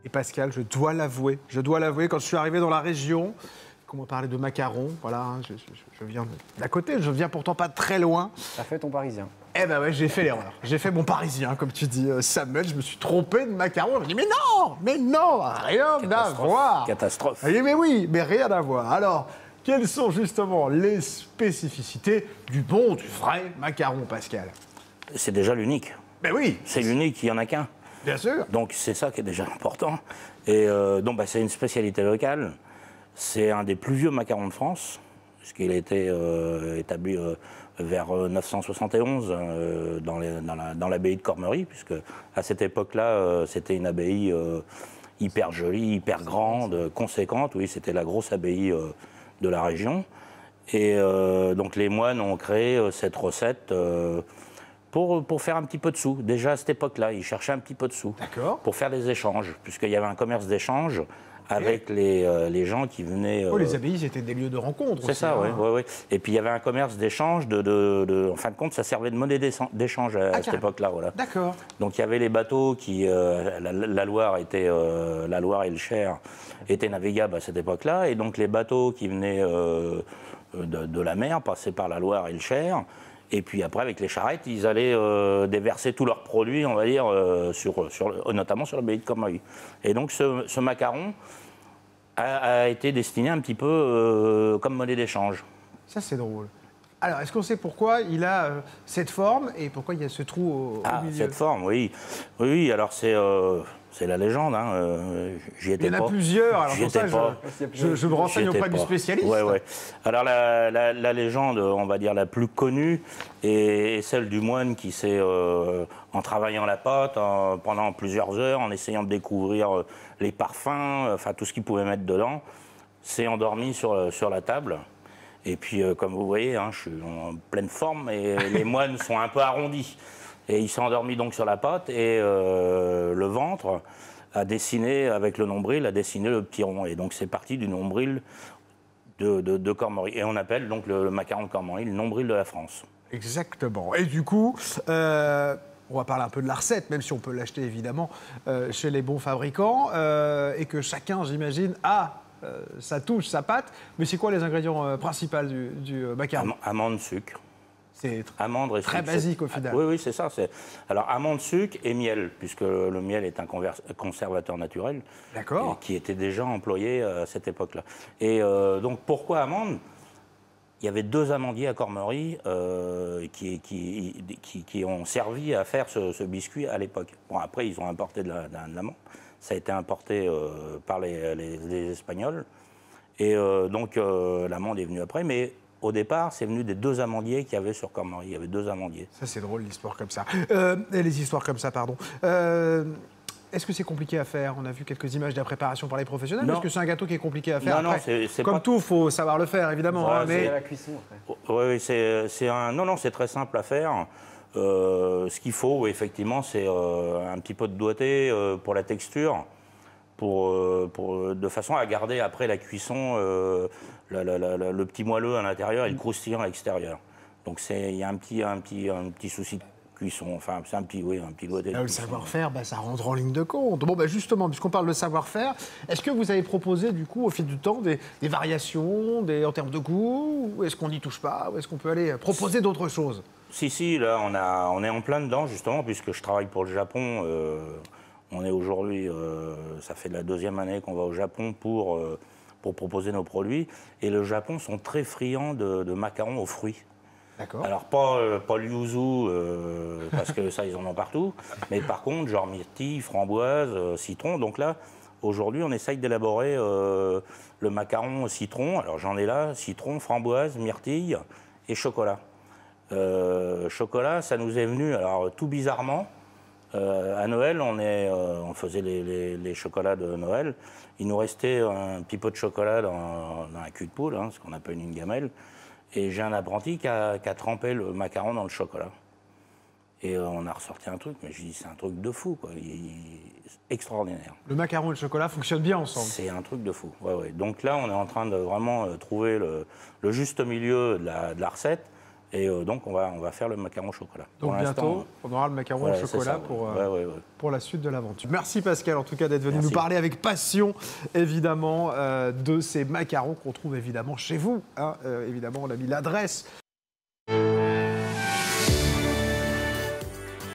Et Pascal, je dois l'avouer, quand je suis arrivé dans la région, qu'on m'a parlé de macarons, voilà, hein, je viens d'à côté, je viens pourtant pas très loin. T'as fait ton parisien. Eh ben ouais, j'ai fait l'erreur. J'ai fait mon parisien, comme tu dis, Samuel. Je me suis trompé de macaron. Je me dis, mais non, rien à voir. Catastrophe. Je dis, mais oui, mais rien à voir. Alors, quelles sont justement les spécificités du bon, du vrai macaron, Pascal? C'est déjà l'unique. Ben oui. C'est l'unique, il n'y en a qu'un. Bien sûr. Donc c'est ça qui est déjà important. Et donc c'est une spécialité locale. C'est un des plus vieux macarons de France, puisqu'il a été établi vers 971 dans l'abbaye de Cormery, puisque à cette époque-là, c'était une abbaye hyper jolie, hyper grande, conséquente. Oui, c'était la grosse abbaye de la région. Et donc les moines ont créé cette recette pour faire un petit peu de sous. Déjà à cette époque-là, ils cherchaient un petit peu de sous. D'accord. Pour faire des échanges, puisqu'il y avait un commerce d'échange avec les gens qui venaient... Oh, les abbayes, c'était des lieux de rencontre. C'est ça, oui. Ouais, ouais. Et puis il y avait un commerce d'échange, en fin de compte, ça servait de monnaie d'échange à cette époque-là. Voilà. D'accord. Donc il y avait les bateaux qui... la Loire et le Cher étaient navigables à cette époque-là, et donc les bateaux qui venaient de la mer passaient par la Loire et le Cher. Et puis après, avec les charrettes, ils allaient déverser tous leurs produits, on va dire, notamment sur l'abbaye de Cormery. Et donc ce macaron a été destiné un petit peu comme monnaie d'échange. Ça, c'est drôle. Alors, est-ce qu'on sait pourquoi il a cette forme et pourquoi il y a ce trou au milieu? Cette forme, oui. Oui, alors c'est la légende. Hein. J'y étais pas. Il y en a plusieurs, alors pour ça, pas. je me renseigne auprès du spécialiste. Ouais, ouais. Alors la légende, on va dire la plus connue, est celle du moine qui s'est, en travaillant la pâte pendant plusieurs heures, en essayant de découvrir les parfums, enfin tout ce qu'il pouvait mettre dedans, s'est endormi sur la table. Et puis, comme vous voyez, hein, je suis en pleine forme et les moines sont un peu arrondis. Et il s'est endormi donc sur la pâte et le ventre a dessiné, avec le nombril, a dessiné le petit rond. Et donc c'est parti du nombril de Cormery. Et on appelle donc le macaron de Cormery le nombril de la France. Exactement. Et du coup, on va parler un peu de la recette, même si on peut l'acheter évidemment chez les bons fabricants. Et que chacun, j'imagine, a sa touche, sa pâte. Mais c'est quoi les ingrédients principaux du macaron? Amandes, sucre. C'est amandes et très sucre, basique au final. Oui, oui, c'est ça. Alors, amandes, sucre et miel, puisque le miel est un conservateur naturel. D'accord. Qui était déjà employé à cette époque-là. Et donc, pourquoi amandes? Il y avait 2 amandiers à Cormery qui ont servi à faire ce biscuit à l'époque. Bon, après, ils ont importé de l'amande. Ça a été importé par les Espagnols. Et donc, l'amande est venue après. Mais au départ, c'est venu des 2 amandiers qu'il y avait sur Cormery. Il y avait 2 amandiers. Ça, c'est drôle, l'histoire comme ça. Les histoires comme ça, pardon. Est-ce que c'est compliqué à faire? On a vu quelques images de la préparation par les professionnels. Est-ce que c'est un gâteau qui est compliqué à faire? Non, après, non, c'est comme pas... tout, il faut savoir le faire, évidemment. Voilà, hein, mais... c'est à la cuisson après. Oui, c'est très simple à faire. Ce qu'il faut, effectivement, c'est un petit peu de doigté pour la texture, de façon à garder après la cuisson le petit moelleux à l'intérieur et le croustillant à l'extérieur. Donc il y a un petit souci de cuisson, enfin c'est un petit doigté. Le savoir-faire, ça rentre en ligne de compte. Bon, justement, puisqu'on parle de savoir-faire, est-ce que vous avez proposé du coup au fil du temps des variations en termes de goût, ou est-ce qu'on n'y touche pas, ou est-ce qu'on peut aller proposer d'autres choses? Si, là on est en plein dedans justement, puisque je travaille pour le Japon. On est aujourd'hui, ça fait la 2e année qu'on va au Japon pour proposer nos produits. Et le Japon sont très friands de macarons aux fruits. D'accord. Alors, pas le yuzu, parce que ça, ils en ont partout. Mais par contre, genre myrtille, framboise, citron. Donc là, aujourd'hui, on essaye d'élaborer le macaron au citron. Alors, j'en ai là, citron, framboise, myrtille et chocolat. Chocolat, ça nous est venu, alors tout bizarrement, à Noël, on faisait les chocolats de Noël. Il nous restait un petit peu de chocolat dans un cul de poule, hein, ce qu'on appelle une gamelle. Et j'ai un apprenti qui a trempé le macaron dans le chocolat. Et on a ressorti un truc, mais je dis c'est un truc de fou, quoi. Extraordinaire. Le macaron et le chocolat fonctionnent bien ensemble. C'est un truc de fou, ouais. Donc là, on est en train de vraiment trouver le juste milieu de la recette, Et donc, on va faire le macaron au chocolat. Donc Pour bientôt, l'instant, on aura le macaron voilà, au c'est chocolat ça, ouais. pour la suite de l'aventure. Merci Pascal, en tout cas, d'être venu Merci. nous parler avec passion, évidemment, de ces macarons qu'on trouve évidemment chez vous. Hein. Évidemment, on a mis l'adresse